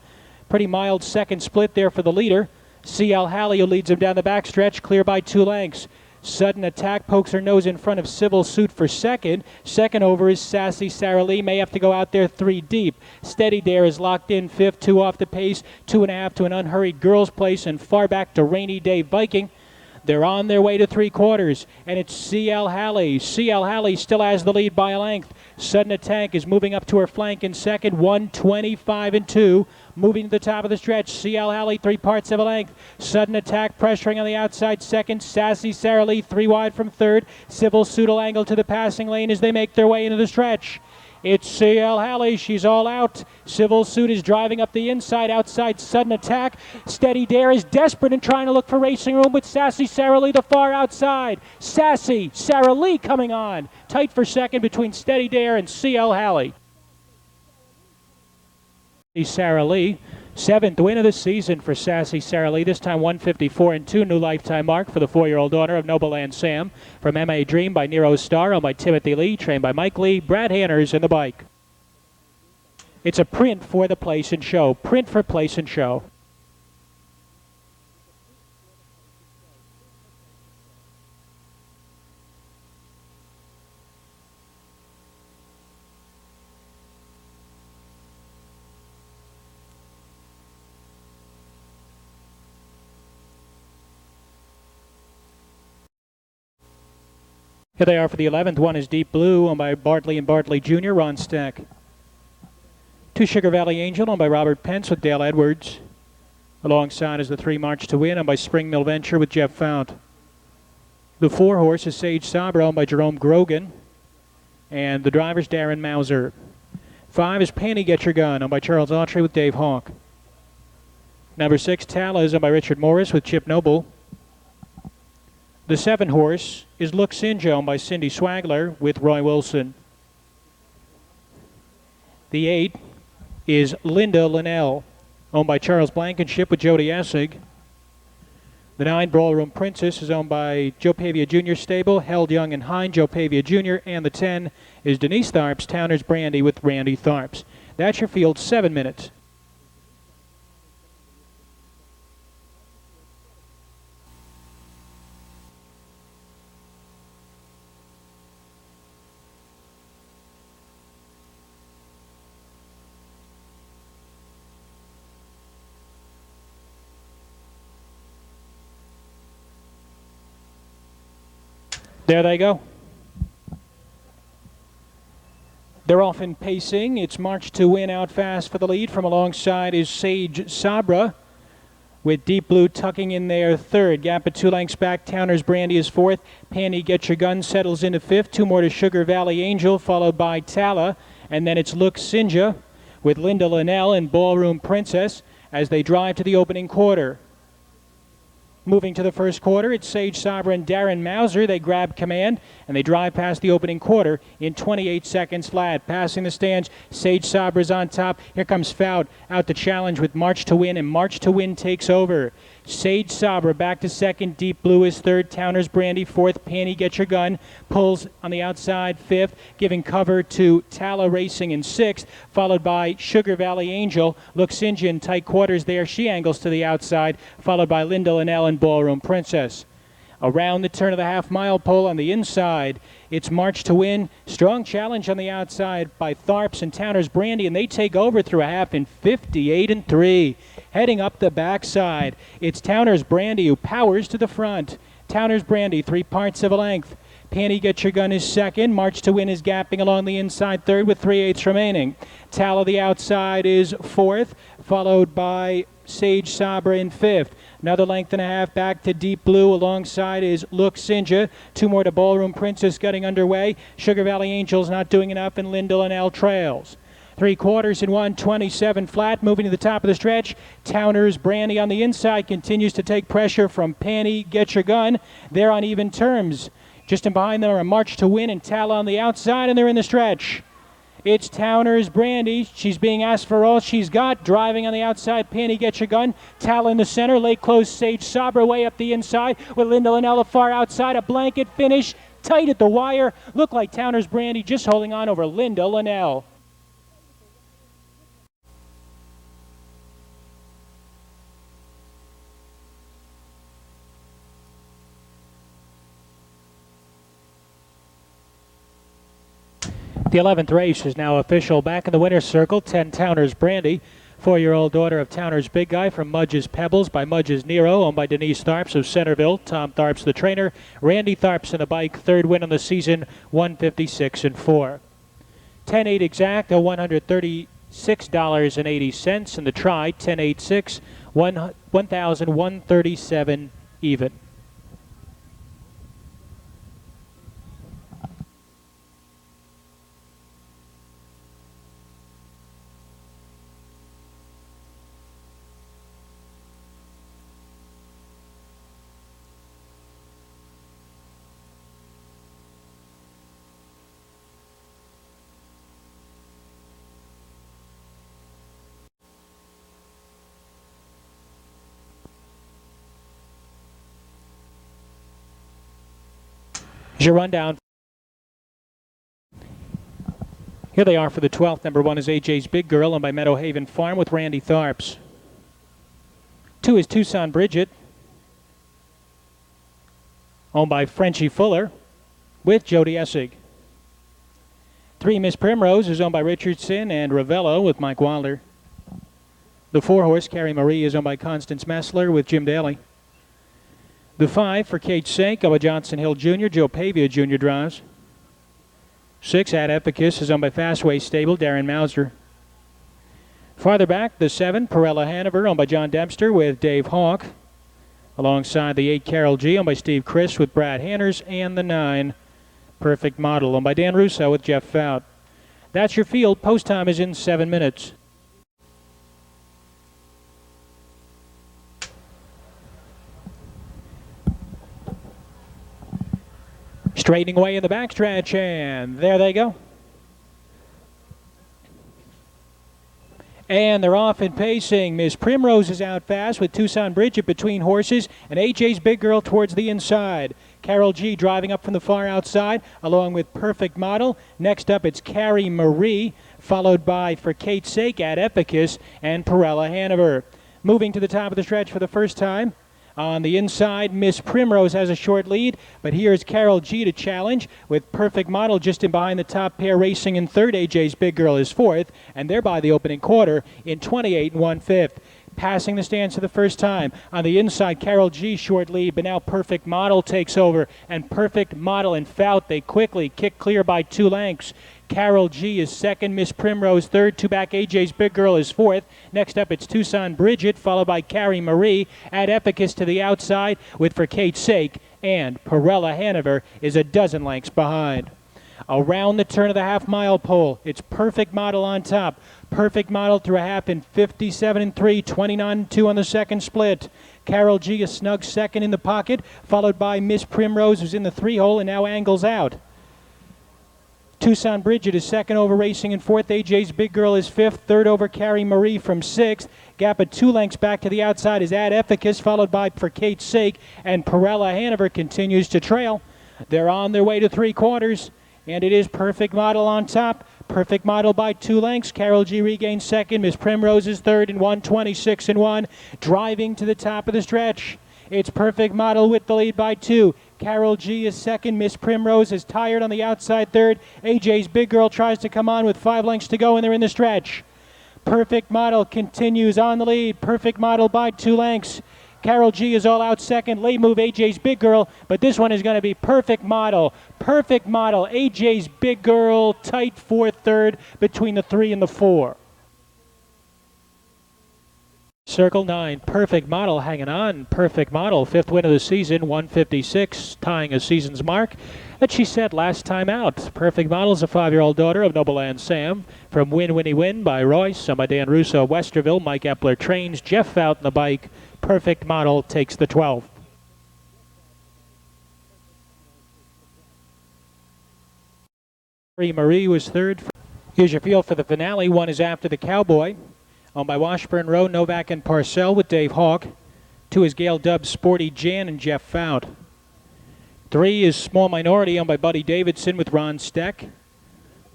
Pretty mild second split there for the leader. CL Halley, who leads him down the backstretch, clear by 2 lengths. Sudden Attack pokes her nose in front of Civil Suit for second. Second over is Sassy Sarah Lee. May have to go out there 3 deep. Steady Dare is locked in fifth, 2 off the pace, 2.5 to an unhurried Girls Place, and far back to Rainy Day Viking. They're on their way to 3/4, and it's CL Halley. CL Halley still has the lead by a length. Sudden Attack is moving up to her flank in second, 1:25-2. Moving to the top of the stretch, CL Halley 3/4 of a length. Sudden Attack pressuring on the outside second. Sassy Sarah Lee 3 wide from third. Civil Suit will angle to the passing lane as they make their way into the stretch. It's CL Halley. She's all out. Civil Suit is driving up the inside. Outside Sudden Attack. Steady Dare is desperate and trying to look for racing room with Sassy Sarah Lee the far outside. Sassy Sarah Lee coming on. Tight for second between Steady Dare and CL Halley. Sarah Lee, 7th win of the season for Sassy Sarah Lee. This time 1:54-2, new lifetime mark for the 4-year-old daughter of Nobleland Sam. From M.A. Dream by Nero Star, owned by Timothy Lee, trained by Mike Lee, Brad Hanners in the bike. It's a print for the place and show. Print for place and show. Here they are for the 11th. One is Deep Blue, owned by Bartley and Bartley Jr., Ron Stack. 2 Sugar Valley Angel, owned by Robert Pence with Dale Edwards. Alongside is the 3 March to Win, owned by Spring Mill Venture with Jeff Fount. The 4 horse is Sage Sabra, owned by Jerome Grogan. And the driver's Darren Mauser. 5 is Panty Get Your Gun, owned by Charles Autry with Dave Hawk. Number 6, Tala, is owned by Richard Morris with Chip Noble. The 7 horse is Look Sinja, owned by Cindy Swagler with Roy Wilson. The 8 is Linda Linnell, owned by Charles Blankenship with Jody Essig. The 9, Ballroom Princess, is owned by Joe Pavia Jr. Stable, Held Young and Hine, Joe Pavia Jr. And the 10 is Denise Tharps, Towner's Brandy with Randy Tharps. That's your field, 7 minutes. There they go. They're off in pacing. It's March to Win out fast for the lead. From alongside is Sage Sabra with Deep Blue tucking in there 3rd. Gap at 2 lengths back. Towner's Brandy is 4th. Panty Get Your Gun settles into 5th. 2 more to Sugar Valley Angel, followed by Tala. And then it's Look Sinja with Linda Linnell and Ballroom Princess as they drive to the opening quarter. Moving to the first quarter, it's Sage Sabra and Darren Mauser. They grab command, and they drive past the opening quarter in 28 seconds flat. Passing the stands, Sage Sabra's on top. Here comes Fout out to challenge with March to Win, and March to Win takes over. Sage Sabra back to 2nd. Deep Blue is 3rd. Towner's Brandy 4th. Panty Get Your Gun pulls on the outside 5th, giving cover to Tala Racing in 6th, followed by Sugar Valley Angel. Looks Sinja in tight quarters there. She angles to the outside, followed by Linda Linnell and Ballroom Princess. Around the turn of the half-mile pole on the inside, it's March to Win. Strong challenge on the outside by Tharps and Towner's Brandy, and they take over through a half in 58 3. Heading up the backside, it's Towner's Brandy who powers to the front. Towner's Brandy, 3 parts of a length. Panty Get Your Gun is 2nd. March to Win is gapping along the inside 3rd with 3/8 remaining. Tala the outside is 4th, followed by Sage Sabra in 5th. Another length and a half back to Deep Blue. Alongside is Look Sinja. 2 more to Ballroom Princess getting underway. Sugar Valley Angels not doing enough, and Linda Linnell trails. 3/4 in 1:27 flat. Moving to the top of the stretch, Towner's Brandy on the inside continues to take pressure from Panty Get Your Gun. They're on even terms. Just in behind them are a March to Win and Tala on the outside, and they're in the stretch. It's Towner's Brandy. She's being asked for all she's got. Driving on the outside, Panty Get Your Gun. Tala in the center. Late close, Sage Sabra way up the inside with Linda Linnell far outside. A blanket finish. Tight at the wire. Looked like Towner's Brandy just holding on over Linda Linnell. The 11th race is now official. Back in the winner's circle, 10 Towner's Brandy. 4-year-old daughter of Towner's Big Guy from Mudge's Pebbles by Mudge's Nero, owned by Denise Tharps of Centerville. Tom Tharps the trainer. Randy Tharps in the bike. 3rd win on the season, 156 4. 10-8 exact, $136.80. And the try, 10-8-6, 1,137 even. Here's your rundown. Here they are for the 12th. Number 1 is AJ's Big Girl, owned by Meadow Haven Farm with Randy Tharps. 2 is Tucson Bridget, owned by Frenchie Fuller with Jody Essig. 3, Miss Primrose, is owned by Richardson and Ravello with Mike Wilder. The 4 horse, Carrie Marie, is owned by Constance Messler with Jim Daly. The 5 for Kate's Sake, by Johnson Hill Jr., Joe Pavia Jr. drives. 6 at Epicus is owned by Fastway Stable, Darren Mauser. Farther back, the 7, Perella Hanover, owned by John Dempster with Dave Hawk. Alongside the 8, Carol G, owned by Steve Chris with Brad Hanners. And the 9, Perfect Model, owned by Dan Russo with Jeff Fout. That's your field. Post time is in 7 minutes. Straightening away in the backstretch, and there they go. And they're off and pacing. Miss Primrose is out fast with Tucson Bridget between horses, and AJ's Big Girl towards the inside. Carol G driving up from the far outside, along with Perfect Model. Next up, it's Carrie Marie, followed by For Kate's Sake at Epicus and Perella Hanover. Moving to the top of the stretch for the first time. On the inside, Miss Primrose has a short lead, but here's Carol G to challenge with Perfect Model just in behind the top pair, racing in third. AJ's Big Girl is fourth, and they're by the opening quarter in 28 1/5. Passing the stands for the first time. On the inside, Carol G short lead, but now Perfect Model takes over, and Perfect Model and Fout, they quickly kick clear by 2 lengths. Carol G is second, Miss Primrose third, 2 back AJ's Big Girl is fourth. Next up, it's Tucson Bridget, followed by Carrie Marie. At Epicus to the outside with For Kate's Sake, and Perella Hanover is a dozen lengths behind. Around the turn of the half-mile pole, it's Perfect Model on top. Perfect Model through a half in 57 3, 29 2 on the second split. Carol G a snug second in the pocket, followed by Miss Primrose, who's in the 3-hole and now angles out. Tucson Bridget is second over racing in fourth. AJ's Big Girl is fifth. Third over Carrie Marie from sixth. Gap of 2 lengths back to the outside is At Epicus, followed by For Kate's Sake, and Perella Hanover continues to trail. They're on their way to 3/4, and it is Perfect Model on top. Perfect Model by 2 lengths. Carol G regains second. Miss Primrose is third in 1:26 1. Driving to the top of the stretch, it's Perfect Model with the lead by 2. Carol G is second. Miss Primrose is tired on the outside third. AJ's Big Girl tries to come on with 5 lengths to go, and they're in the stretch. Perfect Model continues on the lead. Perfect Model by 2 lengths. Carol G is all out second. Late move AJ's Big Girl, but this one is going to be Perfect Model. Perfect Model, AJ's Big Girl, tight fourth, third between the 3 and the 4. Circle 9, Perfect Model hanging on. Perfect Model, 5th win of the season, 156, tying a season's mark that she set last time out. Perfect Model is a 5-year-old daughter of Noble Land Sam from Win Winnie Win by Royce, and by Dan Russo of Westerville. Mike Epler trains. Jeff Fout in the bike. Perfect Model takes the 12th. Marie was third. Here's your field for the finale. 1 is After the Cowboy, owned by Washburn Road, Novak, and Parcell with Dave Hawk. 2 is Gail Dubbs, Sporty Jan, and Jeff Fout. 3 is Small Minority, owned by Buddy Davidson with Ron Steck.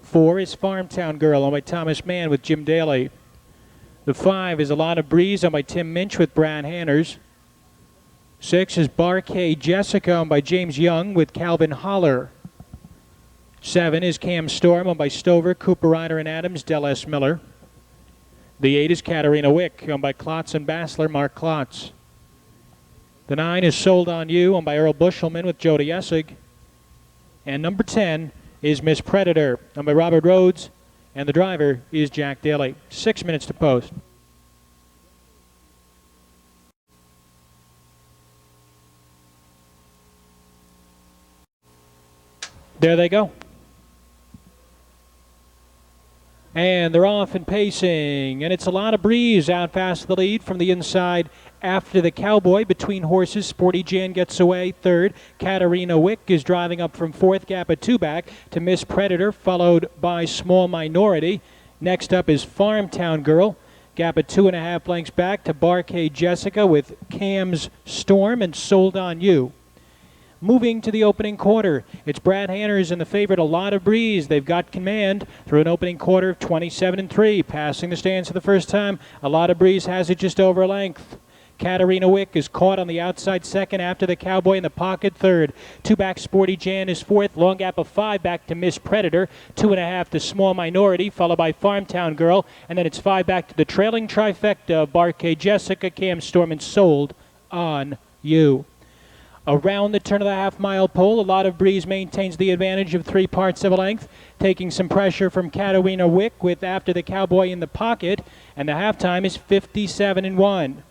4 is Farmtown Girl, owned by Thomas Mann with Jim Daly. The 5 is A Lot of Breeze, owned by Tim Minch with Brad Hanners. 6 is Barkay Jessica, owned by James Young with Calvin Holler. 7 is Cam Storm, owned by Stover, Cooper Ryder, and Adams, Del S. Miller. The 8 is Katarina Wick, owned by Klotz and Bassler, Mark Klotz. The 9 is Sold on You, owned by Earl Bushelman with Jody Essig. And number 10 is Miss Predator, owned by Robert Rhodes, and the driver is Jack Daly. 6 minutes to post. There they go. And they're off and pacing, and it's A Lot of Breeze out fast the lead from the inside. After the Cowboy, between horses, Sporty Jan gets away third. Katarina Wick is driving up from fourth. Gap of 2 back to Miss Predator, followed by Small Minority. Next up is Farmtown Girl. Gap of 2.5 lengths back to Barkay Jessica with Cam's Storm and Sold on You. Moving to the opening quarter, it's Brad Hanners and the favorite A Lot of Breeze. They've got command through an opening quarter of 27 3. Passing the stands for the first time, A Lot of Breeze has it just over a length. Katarina Wick is caught on the outside second. After the Cowboy in the pocket third. 2 back Sporty Jan is fourth. Long gap of 5 back to Miss Predator. 2.5 to Small Minority, followed by Farmtown Girl. And then it's 5 back to the trailing trifecta of Barkay Jessica, Cam Storm, and Sold on You. Around the turn of the half-mile pole, A Lot of Breeze maintains the advantage of 3/4 of a length, taking some pressure from Katarina Wick with After the Cowboy in the pocket, and the halftime is 57-1.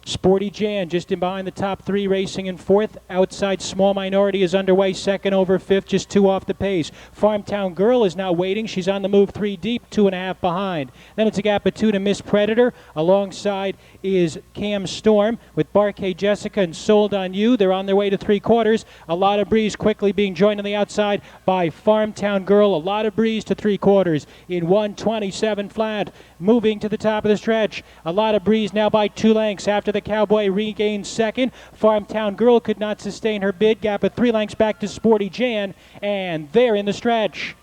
Sporty Jan just in behind the top three, racing in fourth. Outside Small Minority is underway, second over fifth, just 2 off the pace. Farmtown Girl is now waiting. She's on the move 3 deep, 2.5 behind. Then it's a gap of 2 to Miss Predator. Alongside is Cam Storm with Barkay Jessica and Sold on You. They're on their way to 3/4. A Lot of Breeze quickly being joined on the outside by Farmtown Girl. A Lot of Breeze to 3/4 in 1:27 flat. Moving to the top of the stretch. A Lot of Breeze now by 2 lengths. After the Cowboy regains second. Farmtown Girl could not sustain her bid. Gap of 3 lengths back to Sporty Jan, and they're in the stretch.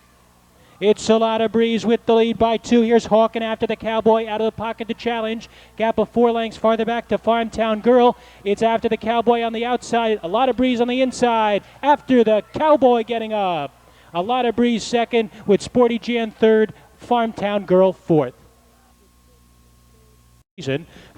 It's A Lot of Breeze with the lead by 2. Here's Hawkin After the Cowboy out of the pocket to challenge. Gap of 4 lengths farther back to Farmtown Girl. It's After the Cowboy on the outside. A Lot of Breeze on the inside. After the Cowboy getting up. A Lot of Breeze second with Sporty Jan third. Farmtown Girl fourth.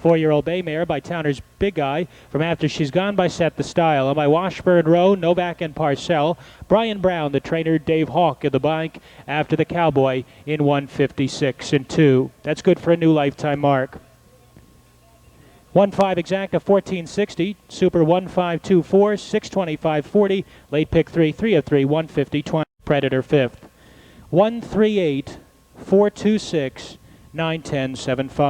4-year-old Bay Mare by Towner's Big Eye. From After She's Gone by Set the Style. And by Washburn Row, Novak and Parcell. Brian Brown, the trainer, Dave Hawk in the bike. After the Cowboy in 1:56-2. That's good for a new lifetime mark. 1.5 exact of 1460. Super 1.524, 625.40. Late pick 3, 3 of 3, 150.20. Predator fifth. 138, 426, 910.75.